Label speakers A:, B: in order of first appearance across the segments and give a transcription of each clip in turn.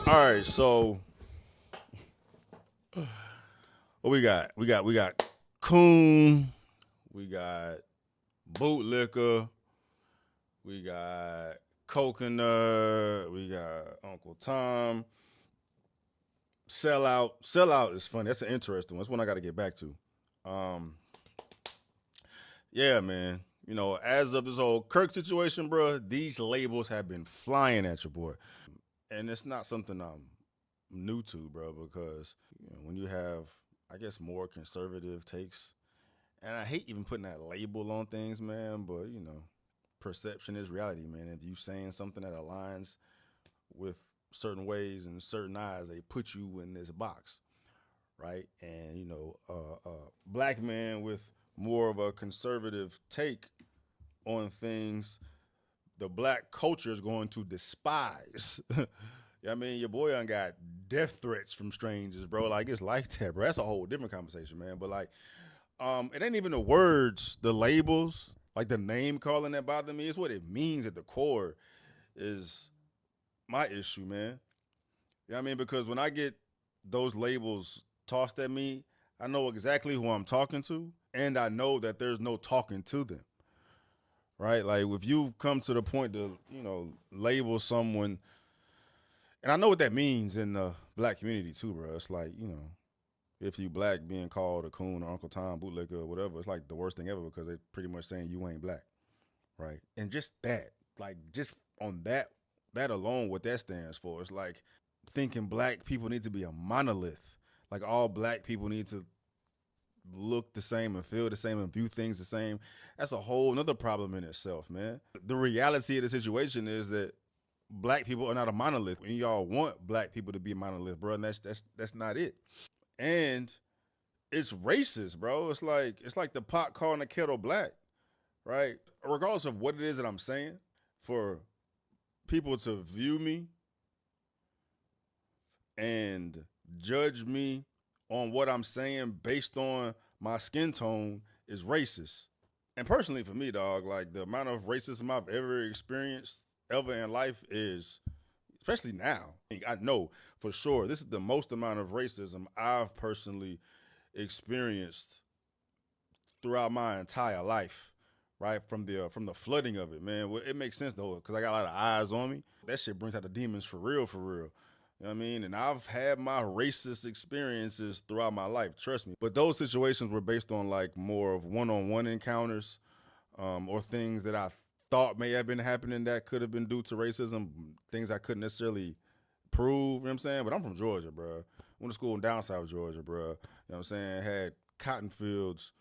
A: All right, so what we got? We got coon, we got bootlicker, we got coconut, we got Uncle Tom. Sellout is funny. That's an interesting one. That's one I got to get back to. Um, yeah, man. You know, as of this whole Kirk situation, bro, these labels have been flying at your boy, and it's not something I'm new to, bro. Because when you have, I guess, more conservative takes, and I hate even putting that label on things, man. But perception is reality, man. If you saying something that aligns with certain ways and certain eyes, they put you in this box, right? And black man with more of a conservative take on things, the black culture is going to despise. I mean, your boy done got death threats from strangers, bro. Like it's like that, bro. That's a whole different conversation, man. But like, it ain't even the words, the labels, like the name calling that bother me. It's what it means at the core is my issue, man. You know what I mean? Because when I get those labels tossed at me, I know exactly who I'm talking to, and I know that there's no talking to them, right? Like if you come to the point to, label someone, and I know what that means in the black community too, bro. It's like, if you black being called a coon or Uncle Tom, bootlicker or whatever, it's like the worst thing ever because they pretty much saying you ain't black, right? And just that, like just on that alone, what that stands for, it's like thinking black people need to be a monolith. Like all black people need to look the same and feel the same and view things the same. That's a whole another problem in itself, man. The reality of the situation is that black people are not a monolith. And y'all want black people to be a monolith, bro, and that's not it. And it's racist, bro. It's like the pot calling the kettle black, right? Regardless of what it is that I'm saying, for people to view me and judge me on what I'm saying based on my skin tone is racist. And personally, for me, dog, like the amount of racism I've ever experienced ever in life is, especially now, I know for sure this is the most amount of racism I've personally experienced throughout my entire life. Right from the flooding of it, man. Well, it makes sense though, because I got a lot of eyes on me. That shit brings out the demons for real, for real. You know what I mean? And I've had my racist experiences throughout my life, trust me. But those situations were based on like more of one-on-one encounters, or things that I thought may have been happening that could have been due to racism, things I couldn't necessarily prove, you know what I'm saying? But I'm from Georgia, bro. Went to school in down south Georgia, bro. You know what I'm saying? Had cotton fields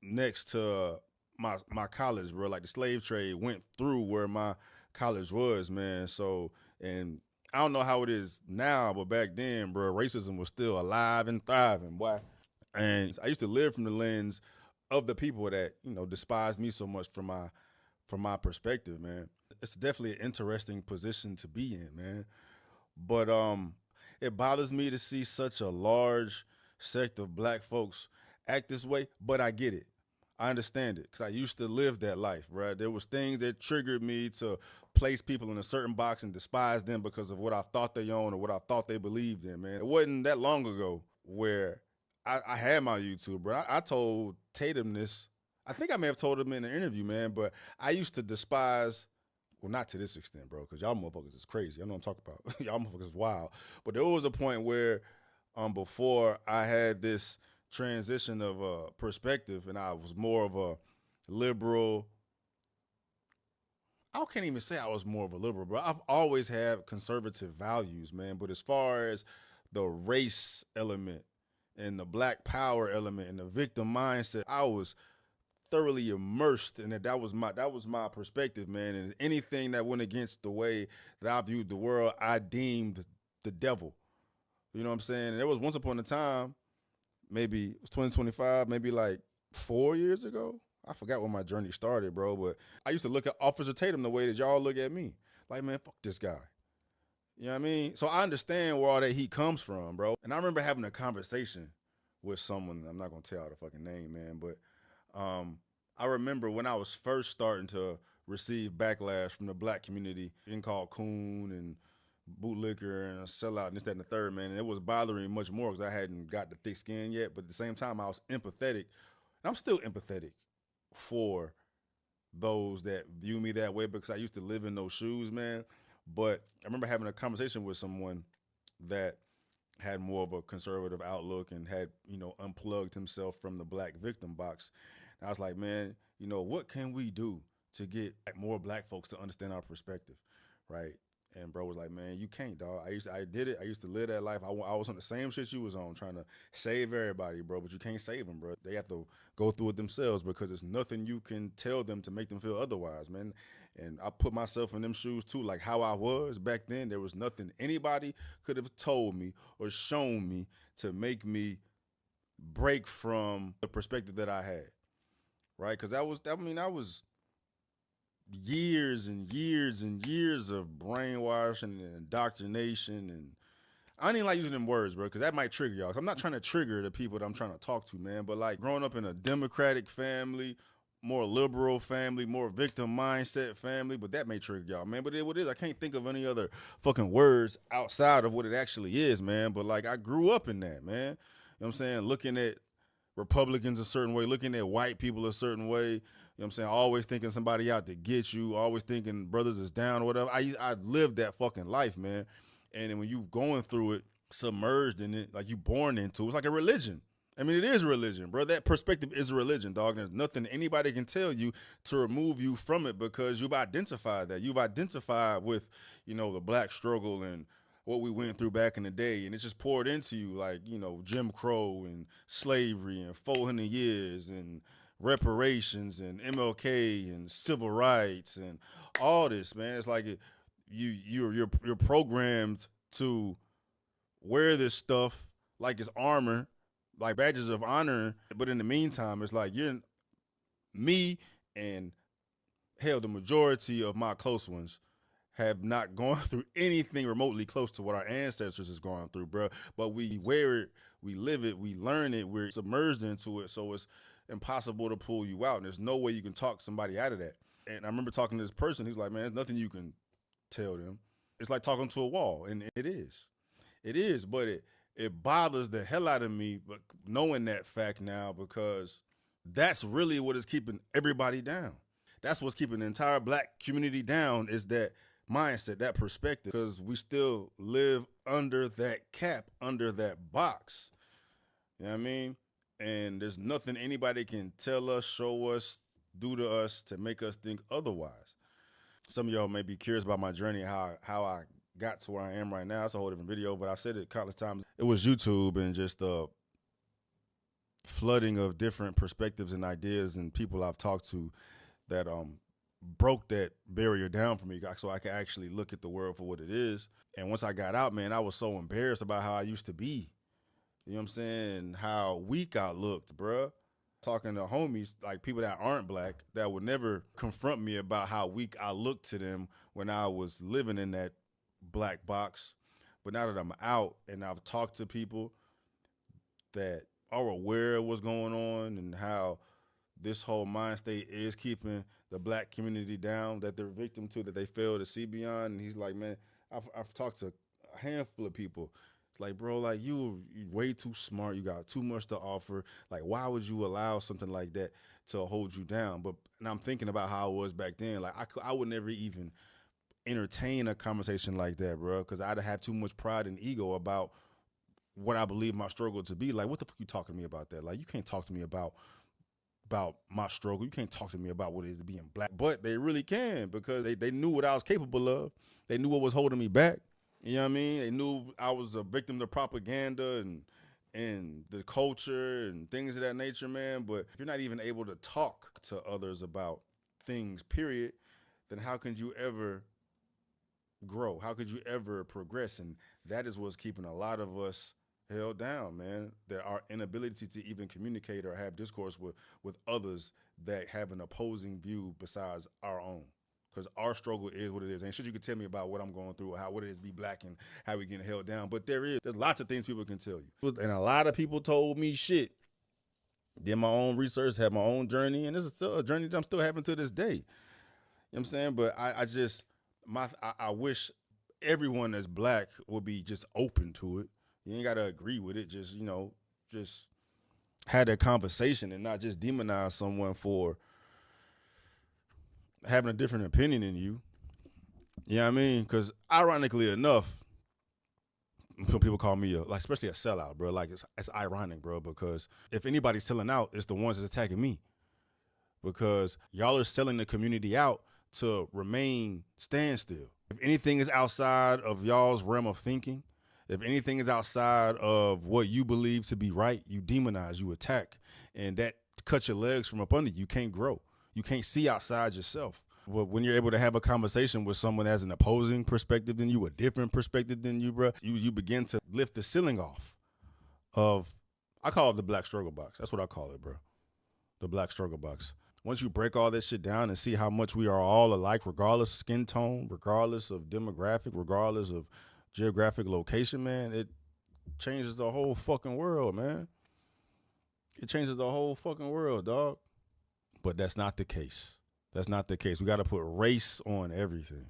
A: next to my college, bro. Like the slave trade went through where my college was, man. So, and I don't know how it is now, but back then, bro, racism was still alive and thriving, boy. And I used to live from the lens of the people that despised me so much from my perspective, man. It's definitely an interesting position to be in, man. But it bothers me to see such a large sect of black folks act this way. But I get it. I understand it because I used to live that life, right? There was things that triggered me to place people in a certain box and despise them because of what I thought they owned or what I thought they believed in, man. It wasn't that long ago where I had my YouTube, bro. I told Tatum this. I think I may have told him in an interview, man, but I used to despise, well, not to this extent, bro, because y'all motherfuckers is crazy. I know what I'm talking about. Y'all motherfuckers is wild. But there was a point where before I had this transition of perspective and I was more of a liberal. I can't even say I was more of a liberal, bro. I've always had conservative values, man. But as far as the race element and the black power element and the victim mindset, I was thoroughly immersed in it. That was my perspective, man. And anything that went against the way that I viewed the world, I deemed the devil. You know what I'm saying? And there was once upon a time, maybe it was 2025, maybe like 4 years ago. I forgot when my journey started, bro. But I used to look at Officer Tatum the way that y'all look at me. Like, man, fuck this guy. You know what I mean? So I understand where all that heat comes from, bro. And I remember having a conversation with someone. I'm not gonna tell the fucking name, man, but I remember when I was first starting to receive backlash from the black community, being called coon and bootlicker and a sellout and this, that, and the third, man. And it was bothering me much more because I hadn't got the thick skin yet. But at the same time, I was empathetic. And I'm still empathetic for those that view me that way because I used to live in those shoes, man. But I remember having a conversation with someone that had more of a conservative outlook and had, unplugged himself from the black victim box. And I was like, man, what can we do to get more black folks to understand our perspective, right? And bro was like, man, you can't, dog. I did it. I used to live that life. I was on the same shit you was on, trying to save everybody, bro. But you can't save them, bro. They have to go through it themselves because there's nothing you can tell them to make them feel otherwise, man. And I put myself in them shoes too, like how I was back then. There was nothing anybody could have told me or shown me to make me break from the perspective that I had, right? Because I was years and years and years of brainwashing and indoctrination. And I don't even like using them words, bro, because that might trigger y'all. 'Cause I'm not trying to trigger the people that I'm trying to talk to, man. But like growing up in a Democratic family, more liberal family, more victim mindset family, but that may trigger y'all, man. But what it is, I can't think of any other fucking words outside of what it actually is, man. But like I grew up in that, man. You know what I'm saying? Looking at Republicans a certain way, looking at white people a certain way. You know what I'm saying? Always thinking somebody out to get you, always thinking brothers is down or whatever. I lived that fucking life, man. And then when you going through it, submerged in it, like you born into it, it's like a religion. I mean, it is a religion, bro. That perspective is a religion, dog. There's nothing anybody can tell you to remove you from it because you've identified that. You've identified with, the black struggle and what we went through back in the day. And it just poured into you like, Jim Crow and slavery and 400 years and reparations and MLK and civil rights and all this, man. It's like you're programmed to wear this stuff like it's armor, like badges of honor. But in the meantime, it's like you're me and hell, the majority of my close ones have not gone through anything remotely close to what our ancestors has gone through, bro. But we wear it, we live it, we learn it, we're submerged into it, so it's impossible to pull you out. And there's no way you can talk somebody out of that. And I remember talking to this person, he's like, man, there's nothing you can tell them. It's like talking to a wall, and it is. It is, but it bothers the hell out of me, but knowing that fact now because that's really what is keeping everybody down. That's what's keeping the entire black community down is that mindset, that perspective, because we still live under that cap, under that box. You know what I mean? And there's nothing anybody can tell us, show us, do to us to make us think otherwise. Some of y'all may be curious about my journey, how I got to where I am right now. It's a whole different video, but I've said it countless times. It was YouTube and just the flooding of different perspectives and ideas and people I've talked to that broke that barrier down for me so I could actually look at the world for what it is. And once I got out, man, I was so embarrassed about how I used to be. You know what I'm saying? How weak I looked, bruh. Talking to homies, like people that aren't black, that would never confront me about how weak I looked to them when I was living in that black box. But now that I'm out and I've talked to people that are aware of what's going on and how this whole mind state is keeping the black community down, that they're victim to, that they fail to see beyond. And he's like, man, I've talked to a handful of people. It's like, bro, like you way too smart. You got too much to offer. Like, why would you allow something like that to hold you down? But and I'm thinking about how I was back then. Like I would never even entertain a conversation like that, bro, because I'd have too much pride and ego about what I believe my struggle to be. Like, what the fuck you talking to me about that? Like, you can't talk to me about my struggle. You can't talk to me about what it is to being black. But they really can because they knew what I was capable of. They knew what was holding me back. You know what I mean? They knew I was a victim to propaganda and the culture and things of that nature, man. But if you're not even able to talk to others about things, period, then how can you ever grow? How could you ever progress? And that is what's keeping a lot of us held down, man. That our inability to even communicate or have discourse with others that have an opposing view besides our own. Because our struggle is what it is. And shit you can tell me about what I'm going through, or what it is to be black and how we getting held down. But there's lots of things people can tell you. And a lot of people told me shit. Did my own research, had my own journey, and this is still a journey that I'm still having to this day. You know what I'm saying? But I wish everyone that's black will be just open to it. You ain't gotta agree with it. Just just have that conversation and not just demonize someone for having a different opinion than you. You know what I mean? Because ironically enough, people call me like especially a sellout, bro. Like it's ironic, bro, because if anybody's selling out, it's the ones that's attacking me. Because y'all are selling the community out to remain standstill. If anything is outside of y'all's realm of thinking, if anything is outside of what you believe to be right, you demonize, you attack, and that cuts your legs from up under you. You can't grow. You can't see outside yourself. But when you're able to have a conversation with someone that has an opposing perspective than you, a different perspective than you, bro, you begin to lift the ceiling off of, I call it the black struggle box. That's what I call it, bro. The black struggle box. Once you break all that shit down and see how much we are all alike, regardless of skin tone, regardless of demographic, regardless of geographic location, man, it changes the whole fucking world, man. It changes the whole fucking world, dog. But that's not the case. That's not the case. We got to put race on everything.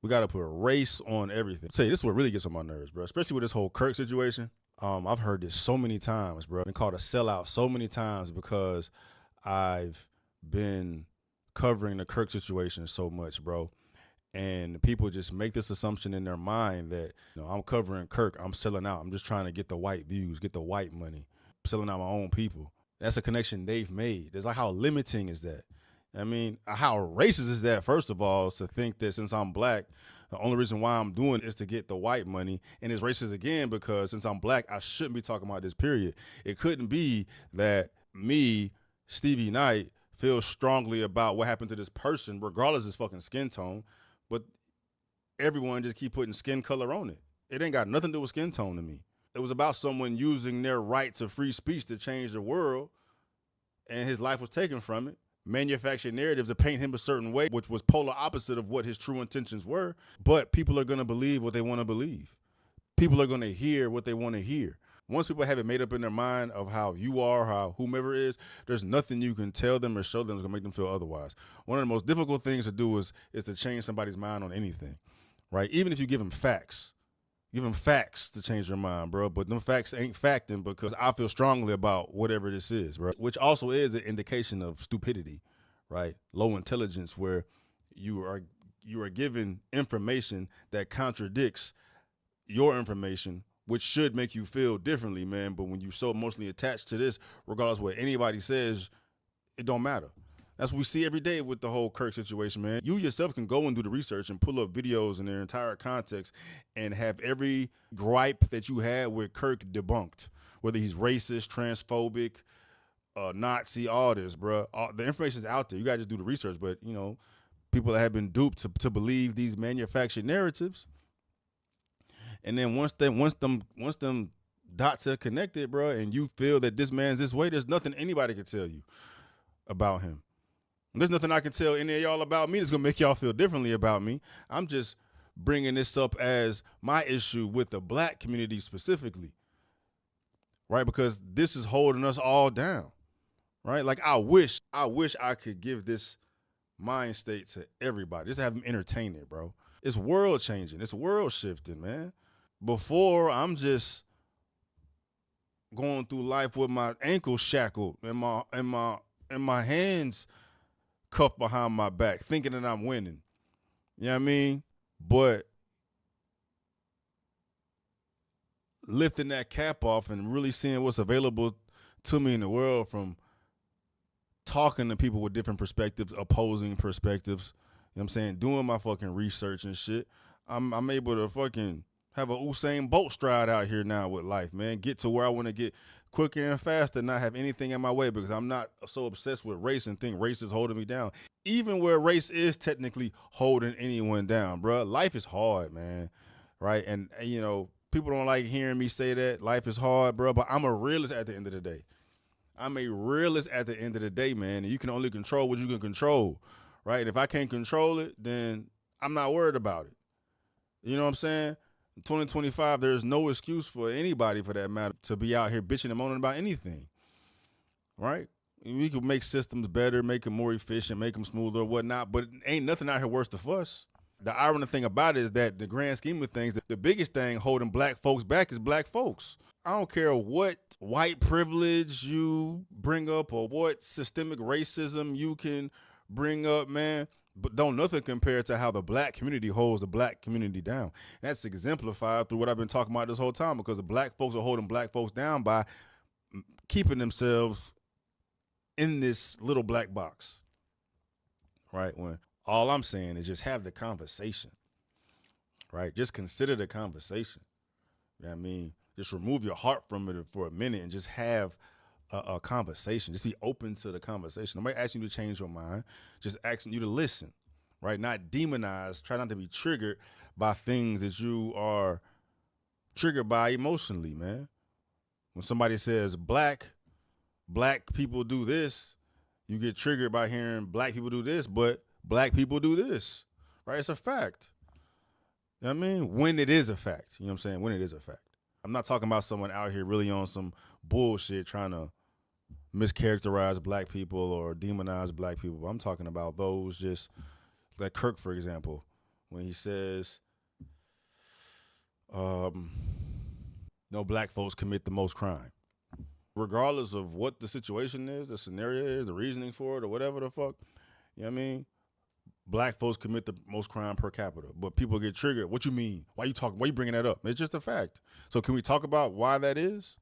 A: We got to put race on everything. I'll tell you, this is what really gets on my nerves, bro, especially with this whole Kirk situation. I've heard this so many times, bro. I've been called a sellout so many times because I've been covering the Kirk situation so much, bro. And people just make this assumption in their mind that, I'm covering Kirk, I'm selling out. I'm just trying to get the white views, get the white money, I'm selling out my own people. That's a connection they've made. It's like, how limiting is that? I mean, how racist is that, first of all, to think that since I'm black, the only reason why I'm doing it is to get the white money. And it's racist again because since I'm black, I shouldn't be talking about this, period. It couldn't be that me, Stevie Knight, feel strongly about what happened to this person, regardless of his fucking skin tone, but everyone just keep putting skin color on it. It ain't got nothing to do with skin tone to me. It was about someone using their right to free speech to change the world, and his life was taken from it. Manufactured narratives to paint him a certain way, which was polar opposite of what his true intentions were. But people are going to believe what they want to believe. People are going to hear what they want to hear. Once people have it made up in their mind of how you are, how whomever is, there's nothing you can tell them or show them that's going to make them feel otherwise. One of the most difficult things to do is to change somebody's mind on anything, right? Even if you give them facts. Give them facts to change their mind, bro. But them facts ain't facting because I feel strongly about whatever this is, bro. Which also is an indication of stupidity, right? Low intelligence, where you are given information that contradicts your information, which should make you feel differently, man. But when you're so emotionally attached to this, regardless of what anybody says, it don't matter. That's what we see every day with the whole Kirk situation, man. You yourself can go and do the research and pull up videos in their entire context and have every gripe that you had with Kirk debunked, whether he's racist, transphobic, Nazi, all this, bro. The information's out there. You got to just do the research. But, people that have been duped to believe these manufactured narratives. And then once them dots are connected, bro, and you feel that this man's this way, there's nothing anybody can tell you about him. There's nothing I can tell any of y'all about me that's going to make y'all feel differently about me. I'm just bringing this up as my issue with the black community specifically, right? Because this is holding us all down, right? Like, I wish I could give this mind state to everybody. Just have them entertain it, bro. It's world changing. It's world shifting, man. Before, I'm just going through life with my ankles shackled and my hands cuffed behind my back, thinking that I'm winning. You know what I mean? But lifting that cap off and really seeing what's available to me in the world, from talking to people with different perspectives, opposing perspectives, you know what I'm saying, doing my fucking research and shit, I'm able to fucking have a Usain Bolt stride out here now with life, man. Get to where I want to get quicker and faster, not have anything in my way, because I'm not so obsessed with race and think race is holding me down. Even where race is technically holding anyone down, bro. Life is hard, man, right? And people don't like hearing me say that. Life is hard, bro, but I'm a realist at the end of the day. I'm a realist at the end of the day, man, and you can only control what you can control, right? And if I can't control it, then I'm not worried about it. You know what I'm saying? In 2025, there's no excuse for anybody, for that matter, to be out here bitching and moaning about anything, right? We could make systems better, make them more efficient, make them smoother, whatnot, but ain't nothing out here worse to fuss. the ironic thing about it is that the grand scheme of things, the biggest thing holding black folks back is black folks. I don't care what white privilege you bring up or what systemic racism you can bring up, man. But don't nothing compare to how the black community holds the black community down. That's exemplified through what I've been talking about this whole time, because the black folks are holding black folks down by keeping themselves in this little black box, right? When all I'm saying is just have the conversation, right? Just consider the conversation. You know what I mean? Just remove your heart from it for a minute and just have a conversation. Just be open to the conversation. Nobody asking you to change your mind, just asking you to listen, right? Not demonize. Try not to be triggered by things that you are triggered by emotionally, man. When somebody says black people do this, you get triggered by hearing black people do this, but black people do this, right? It's a fact. You know what I mean? When it is a fact. You know what I'm saying? When it is a fact. I'm not talking about someone out here really on some bullshit trying to mischaracterize black people or demonize black people. I'm talking about those just like Kirk, for example, when he says, no black folks commit the most crime. Regardless of what the situation is, the scenario is, the reasoning for it, or whatever the fuck, you know what I mean? Black folks commit the most crime per capita, but people get triggered. What you mean? Why you talking? Why you bringing that up? It's just a fact. So can we talk about why that is?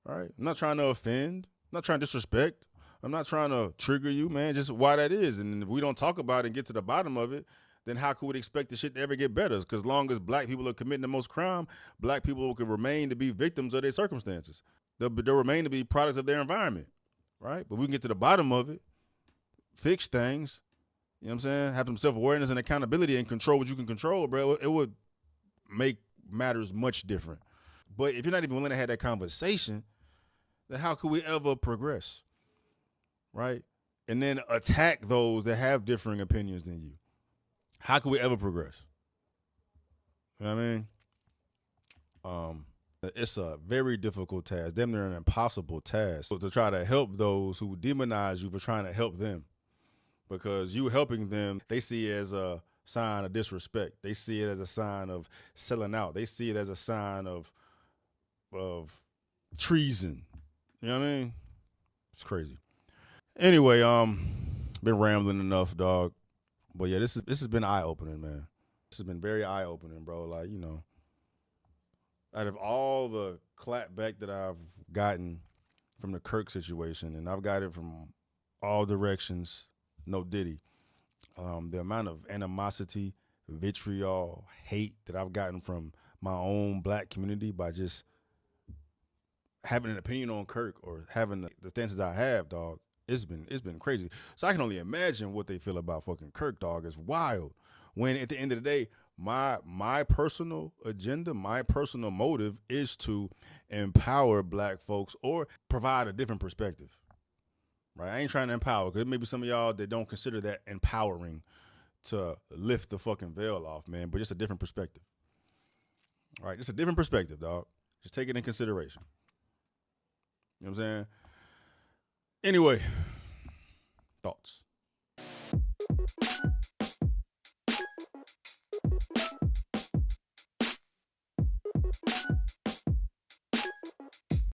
A: All right. I'm not trying to offend. I'm not trying to disrespect. I'm not trying to trigger you, man. Just why that is. And if we don't talk about it and get to the bottom of it, then how could we expect the shit to ever get better? Because as long as black people are committing the most crime, black people can remain to be victims of their circumstances. They'll remain to be products of their environment, right? But we can get to the bottom of it, fix things. You know what I'm saying? Have some self-awareness and accountability and control what you can control, bro. It would make matters much different. But if you're not even willing to have that conversation, then how could we ever progress, right? And then attack those that have differing opinions than you. How could we ever progress? You know what I mean? It's a very difficult task, damn near an impossible task, to try to help those who demonize you for trying to help them. Because you helping them, they see it as a sign of disrespect. They see it as a sign of selling out. They see it as a sign of treason. You know what I mean? It's crazy. Anyway, been rambling enough, dog. But yeah, this has been eye opening, man. This has been very eye opening, bro. Like, you know, out of all the clapback that I've gotten from the Kirk situation, and I've got it from all directions. No Diddy. The amount of animosity, vitriol, hate that I've gotten from my own black community by just having an opinion on Kirk or having the stances I have, dog, it's been crazy. So I can only imagine what they feel about fucking Kirk, dog. It's wild. When at the end of the day, my personal agenda, my personal motive is to empower black folks or provide a different perspective. Right, I ain't trying to empower, because maybe some of y'all that don't consider that empowering to lift the fucking veil off, man. But just a different perspective. All right, just a different perspective, dog. Just take it in consideration. You know what I'm saying? Anyway, thoughts.